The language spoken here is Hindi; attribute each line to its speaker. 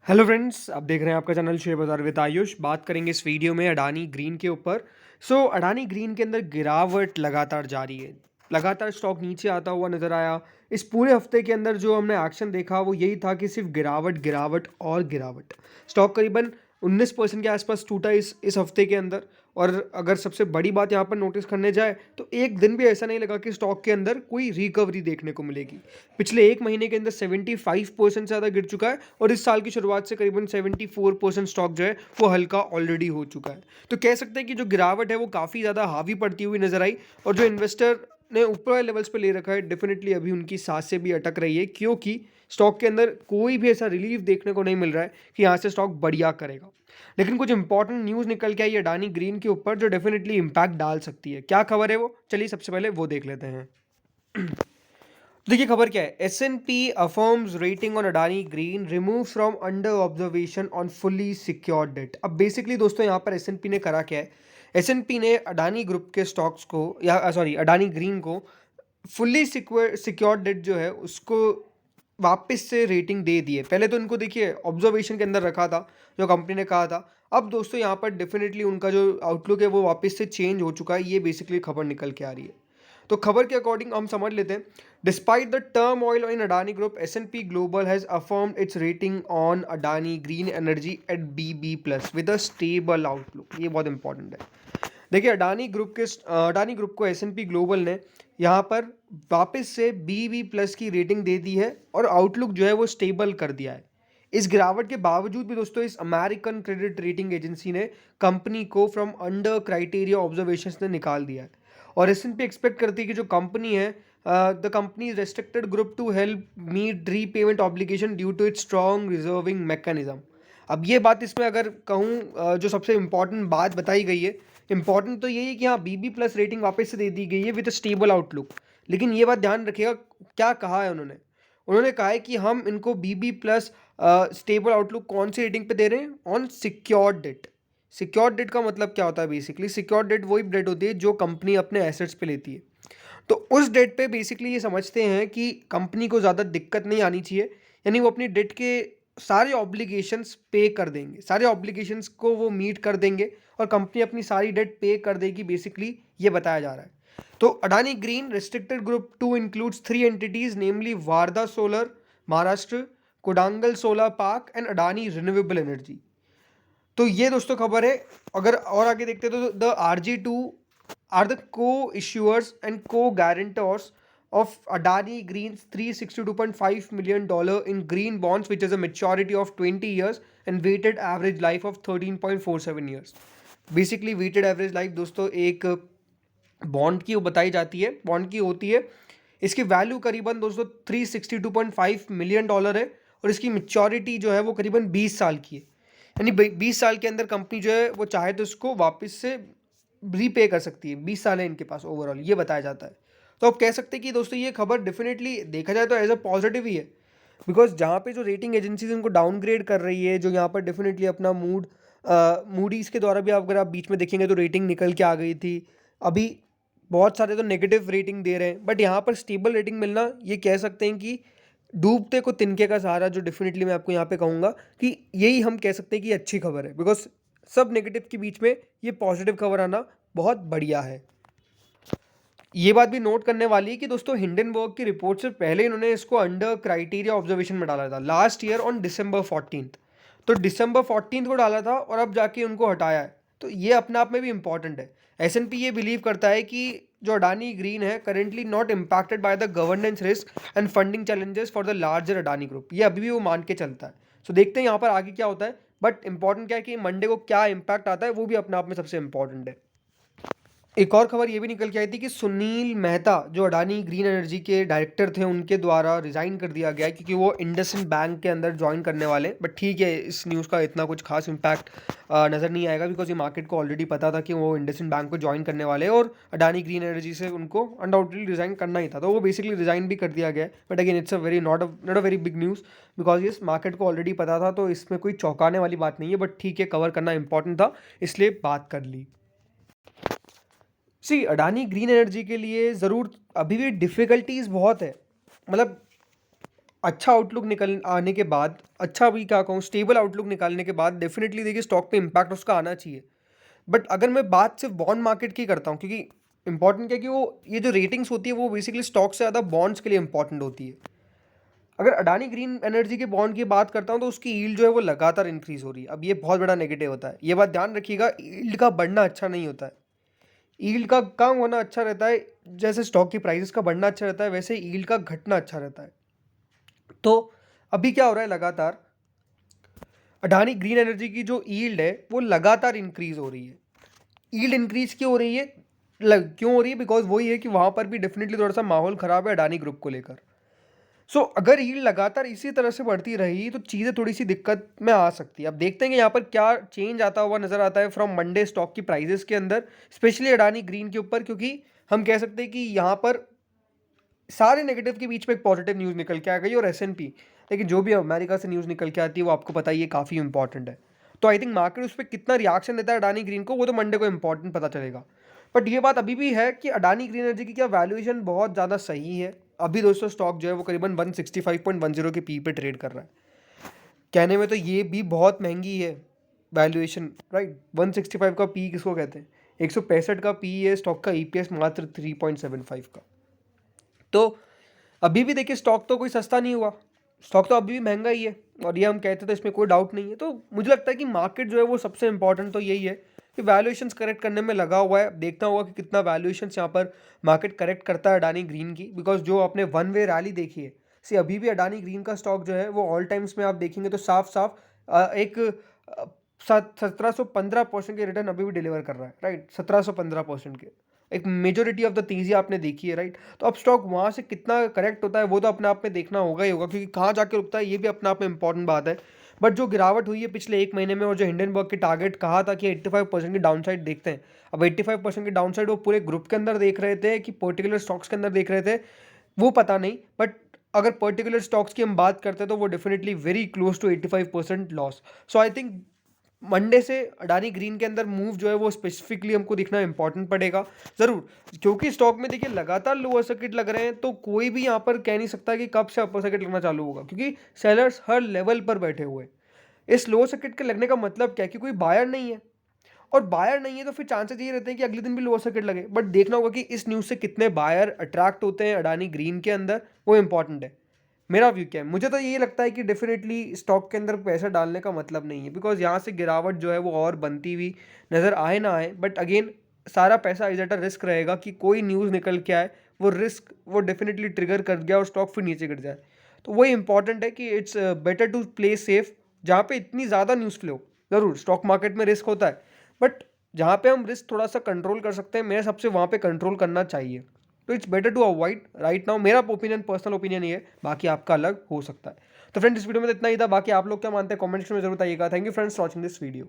Speaker 1: हेलो फ्रेंड्स, आप देख रहे हैं आपका चैनल शेयर बाजार विद आयुष। बात करेंगे इस वीडियो में अडानी ग्रीन के ऊपर। अडानी ग्रीन के अंदर गिरावट लगातार जारी है। लगातार स्टॉक नीचे आता हुआ नजर आया। इस पूरे हफ्ते के अंदर जो हमने एक्शन देखा वो यही था कि सिर्फ गिरावट गिरावट और गिरावट। स्टॉक करीबन 19% के आसपास टूटा इस हफ्ते के अंदर। और अगर सबसे बड़ी बात यहाँ पर नोटिस करने जाए तो एक दिन भी ऐसा नहीं लगा कि स्टॉक के अंदर कोई रिकवरी देखने को मिलेगी। पिछले एक महीने के अंदर 75% से ज़्यादा गिर चुका है और इस साल की शुरुआत से करीबन 74% स्टॉक जो है वो हल्का ऑलरेडी हो चुका है। तो कह सकते हैं कि जो गिरावट है वो काफ़ी ज़्यादा हावी पड़ती हुई नजर आई। और जो इन्वेस्टर ने ऊपर वाले लेवल्स पे ले रखा है डेफिनेटली अभी उनकी सांसें भी अटक रही है, क्योंकि स्टॉक के अंदर कोई भी ऐसा रिलीफ देखने को नहीं मिल रहा है कि यहाँ से स्टॉक बढ़िया करेगा। लेकिन कुछ इंपॉर्टेंट न्यूज़ निकल के आई है अडानी ग्रीन के ऊपर जो डेफिनेटली इम्पैक्ट डाल सकती है। क्या खबर है वो, चलिए सबसे पहले वो देख लेते हैं। देखिए खबर क्या है। S&P affirms rating on Adani green remove from under observation on fully secured debt. अब बेसिकली दोस्तों यहाँ पर S&P ने करा क्या है। S&P ने अडानी ग्रुप के स्टॉक्स को या सॉरी अडानी ग्रीन को फुल्ली सिक्योर्ड डेट जो है उसको वापस से रेटिंग दे दी है। पहले तो इनको देखिए ऑब्जर्वेशन के अंदर रखा था जो कंपनी ने कहा था। अब दोस्तों यहाँ पर डेफिनेटली उनका जो आउटलुक है वो वापस से चेंज हो चुका है। ये बेसिकली खबर निकल के आ रही है। तो खबर के अकॉर्डिंग हम समझ लेते हैं। Despite the turmoil in Adani group S&P global has affirmed its rating on Adani green energy at BB+ with a stable outlook. ये बहुत इंपॉर्टेंट है। देखिए अडानी ग्रुप को S&P ग्लोबल ने यहाँ पर वापस से BB+ की रेटिंग दे दी है और आउटलुक जो है वो स्टेबल कर दिया है। इस गिरावट के बावजूद भी दोस्तों इस अमेरिकन क्रेडिट रेटिंग एजेंसी ने कंपनी को फ्रॉम अंडर क्राइटेरिया ऑब्जर्वेशंस ने निकाल दिया है। और S&P एक्सपेक्ट करती है कि जो कंपनी है the company is restricted group to help meet repayment obligation due to its strong reserving mechanism. अब ये बात इसमें अगर कहूँ जो सबसे इंपॉर्टेंट बात बताई गई है, इंपॉर्टेंट तो यही है कि हाँ BB+ रेटिंग वापस से दे दी गई है विद स्टेबल आउटलुक। लेकिन ये बात ध्यान रखिएगा क्या कहा है उन्होंने। उन्होंने कहा है कि हम इनको BB+ स्टेबल आउटलुक कौन सी रेटिंग पे दे रहे हैं, on secured debt. Secured debt का मतलब क्या होता है, बेसिकली सिक्योर्ड डेट वही डेट होती है जो कंपनी अपने एसेट्स पे लेती है। तो उस डेट पे बेसिकली ये समझते हैं कि कंपनी को ज़्यादा दिक्कत नहीं आनी चाहिए। यानी वो अपनी डेट के सारे ऑब्लिगेशंस पे कर देंगे, सारे ऑब्लिगेशंस को वो मीट कर देंगे और कंपनी अपनी सारी डेट पे कर देगी, बेसिकली ये बताया जा रहा है। तो Adani green restricted group 2 includes 3 entities namely Varda solar Maharashtra, Kodangal solar park and Adani renewable energy. तो ये दोस्तों खबर है। अगर और आगे देखते हैं तो द RG2 आर द को इश्यूअर्स एंड को guarantors of Adani Green's $362.5 million in green bonds, which is a maturity of 20 years and weighted average life of 13.47 years. Basically weighted average life दोस्तों एक बॉन्ड की बताई जाती है, बॉन्ड की होती है। इसकी वैल्यू करीबन दोस्तों $362.5 मिलियन है और इसकी मेच्योरिटी जो है वो करीबन 20 साल की है। यानी 20 साल के अंदर कंपनी जो है वो चाहे तो इसको वापस से रीपे कर सकती है। 20 साल है इनके पास ओवरऑल, ये बताया जाता है। तो आप कह सकते हैं कि दोस्तों ये खबर डेफिनेटली देखा जाए तो एज अ पॉजिटिव ही है। बिकॉज जहाँ पे जो रेटिंग एजेंसीज उनको डाउनग्रेड कर रही है, जो यहाँ पर डेफिनेटली अपना मूडीज़ के द्वारा भी अगर आप बीच में देखेंगे तो रेटिंग निकल के आ गई थी। अभी बहुत सारे तो नेगेटिव रेटिंग दे रहे हैं, बट यहाँ पर स्टेबल रेटिंग मिलना ये कह सकते हैं कि डूबते को तिनके का सहारा, जो डेफिनेटली मैं आपको यहाँ पे कहूँगा कि यही हम कह सकते हैं कि अच्छी खबर है। बिकॉज सब नेगेटिव के बीच में ये पॉजिटिव खबर आना बहुत बढ़िया है। ये बात भी नोट करने वाली है कि दोस्तों हिंडनबर्ग की रिपोर्ट से पहले इन्होंने इसको अंडर क्राइटेरिया ऑब्जर्वेशन में डाला था लास्ट ईयर ऑन December 14। तो December 14 को डाला था और अब जाके उनको हटाया है। तो ये अपने आप में भी इंपॉर्टेंट है। S&P ये बिलीव करता है कि जो अडानी ग्रीन है currently not impacted by the governance risk and funding challenges for the larger Adani group. ये अभी भी वो मान के चलता है। सो देखते हैं यहाँ पर आगे क्या होता है। बट इंपॉर्टेंट क्या है कि मंडे को क्या इम्पैक्ट आता है वो भी अपने आप में सबसे इंपॉर्टेंट है। एक और खबर ये भी निकल के आई थी कि सुनील मेहता जो अडानी ग्रीन एनर्जी के डायरेक्टर थे उनके द्वारा रिजाइन कर दिया गया है, क्योंकि वो इंडसइंड बैंक के अंदर ज्वाइन करने वाले। बट ठीक है, इस न्यूज़ का इतना कुछ खास इम्पैक्ट नज़र नहीं आएगा, बिकॉज ये मार्केट को ऑलरेडी पता था कि वो इंडसइंड बैंक को ज्वाइन करने वाले हैं और अडानी ग्रीन एनर्जी से उनको अनडाउटली रिजाइन करना ही था। तो वो बेसिकली रिजाइन भी कर दिया गया है। But again it's a very not a very big news, because ये मार्केट को ऑलरेडी पता था, तो इसमें कोई चौंकाने वाली बात नहीं है। बट ठीक है, कवर करना इंपॉर्टेंट था इसलिए बात कर ली। सी अडानी ग्रीन एनर्जी के लिए ज़रूर अभी भी डिफ़िकल्टीज बहुत है। मतलब अच्छा आउटलुक निकल आने के बाद, अच्छा भी क्या कहूँ, स्टेबल आउटलुक निकालने के बाद डेफिनेटली देखिए स्टॉक पे इम्पैक्ट उसका आना चाहिए। बट अगर मैं बात सिर्फ बॉन्ड मार्केट की करता हूँ, क्योंकि इंपॉर्टेंट क्या है कि वो ये जो रेटिंग्स होती है वो बेसिकली स्टॉक से ज़्यादा बॉन्ड्स के लिए इंपॉर्टेंट होती है। अगर अडानी ग्रीन एनर्जी के बॉन्ड की बात करता हूँ तो उसकी यील्ड जो है वो लगातार इंक्रीज हो रही है। अब ये बहुत बड़ा नेगेटिव होता है, ये बात ध्यान रखिएगा, यील्ड का बढ़ना अच्छा नहीं होता है। यील्ड का कम होना अच्छा रहता है, जैसे स्टॉक की प्राइसेस का बढ़ना अच्छा रहता है वैसे यील्ड का घटना अच्छा रहता है। तो अभी क्या हो रहा है, लगातार अडानी ग्रीन एनर्जी की जो यील्ड है वो लगातार इंक्रीज हो रही है। यील्ड इंक्रीज क्यों हो रही है, क्यों हो रही है, बिकॉज वही है कि वहां पर भी डेफिनेटली थोड़ा सा माहौल खराब है अडानी ग्रुप को लेकर। अगर यील्ड लगातार इसी तरह से बढ़ती रही तो चीज़ें थोड़ी सी दिक्कत में आ सकती है। अब देखते हैं कि यहाँ पर क्या चेंज आता हुआ नजर आता है फ्रॉम मंडे स्टॉक की प्राइजेस के अंदर, स्पेशली अडानी ग्रीन के ऊपर, क्योंकि हम कह सकते हैं कि यहाँ पर सारे नेगेटिव के बीच में एक पॉजिटिव न्यूज़ निकल के आ गई और एस&पी, लेकिन जो भी अमेरिका से न्यूज़ निकल के आती है वो आपको पता ही है काफ़ी इंपॉर्टेंट है। तो आई थिंक मार्केट उस पर कितना रिएक्शन देता है अडानी ग्रीन को वो तो मंडे को इंपॉर्टेंट पता चलेगा। बट ये बात अभी भी है कि अडानी ग्रीन एनर्जी की क्या वैल्यूएशन बहुत ज़्यादा सही है। अभी दोस्तों स्टॉक जो है वो करीबन 165.10 के पी पे ट्रेड कर रहा है। कहने में तो ये भी बहुत महंगी है वैल्यूएशन, राइट। 165 का पी किसको कहते हैं, 165 का पी है स्टॉक का, ईपीएस मात्र 3.75 का। तो अभी भी देखिए स्टॉक तो कोई सस्ता नहीं हुआ, स्टॉक तो अभी भी महंगा ही है, और ये हम कहते थे इसमें कोई डाउट नहीं है। तो मुझे लगता है कि मार्केट जो है वो सबसे इंपॉर्टेंट तो यही है कि वैल्यूएशंस करेक्ट करने में लगा हुआ है। देखना होगा कि कितना वैल्यूएशंस यहाँ पर मार्केट करेक्ट करता है अडानी ग्रीन की, बिकॉज जो आपने वन वे रैली देखी है, सी अभी भी अडानी ग्रीन का स्टॉक जो है वो ऑल टाइम्स में आप देखेंगे तो साफ साफ एक 1715% के रिटर्न अभी भी डिलीवर कर रहा है, राइट। 1715% के एक मेजोरिटी ऑफ द तेजी आपने देखी है, राइट। तो अब स्टॉक वहाँ से कितना करेक्ट होता है वो तो अपने आप में देखना होगा ही होगा, क्योंकि कहाँ जाके रुकता है ये भी अपने आप में इंपॉर्टेंट बात है। बट जो गिरावट हुई है पिछले एक महीने में, और जो हिंडनबर्ग के टारगेट कहा था कि 85% की डाउनसाइड देखते हैं, अब 85% की डाउनसाइड वो पूरे ग्रुप के अंदर देख रहे थे कि पर्टिकुलर स्टॉक्स के अंदर देख रहे थे, वो पता नहीं। बट अगर पर्टिकुलर स्टॉक्स की हम बात करते हैं तो वो definitely very close to 85% loss. So I think Monday से अडानी ग्रीन के अंदर मूव जो है वो स्पेसिफिकली हमको दिखना इंपॉर्टेंट पड़ेगा ज़रूर, क्योंकि स्टॉक में देखिए लगातार लोअर सर्किट लग रहे हैं, तो कोई भी यहाँ पर कह नहीं सकता कि कब से अपर सर्किट लगना चालू होगा, क्योंकि सेलर्स हर लेवल पर बैठे हुए हैं। इस लोअर सर्किट के लगने का मतलब क्या है कि कोई बायर नहीं है, और बायर नहीं है तो फिर चांसेस ये रहते हैं कि अगले दिन भी लोअर सर्किट लगे। बट देखना होगा कि इस न्यूज़ से कितने बायर अट्रैक्ट होते हैं अडानी ग्रीन के अंदर, वो इंपॉर्टेंट है। मेरा व्यू क्या है, मुझे तो ये लगता है कि डेफिनेटली स्टॉक के अंदर पैसा डालने का मतलब नहीं है, बिकॉज यहाँ से गिरावट जो है वो और बनती हुई नज़र आए ना आए, बट अगेन सारा पैसा इज एट अ रिस्क रहेगा कि कोई न्यूज़ निकल के आए, वो रिस्क वो डेफिनेटली ट्रिगर कर गया और स्टॉक फिर नीचे गिर जाए। तो वही इंपॉर्टेंट है कि it's better to play safe, जहाँ पे इतनी ज़्यादा न्यूज़ फ्लो, ज़रूर स्टॉक मार्केट में रिस्क होता है, बट जहाँ पे हम रिस्क थोड़ा सा कंट्रोल कर सकते हैं मेरे हिसाब से वहाँ पे कंट्रोल करना चाहिए। तो it's better to avoid right now, मेरा ओपिनियन, पर्सनल ओपिनियन ये है, बाकी आपका अलग हो सकता है। तो फ्रेंड्स इस वीडियो में तो इतना ही था, बाकी आप लोग क्या मानते हैं कमेंट्स में जरूर बताइएगा। Thank you friends for watching this video.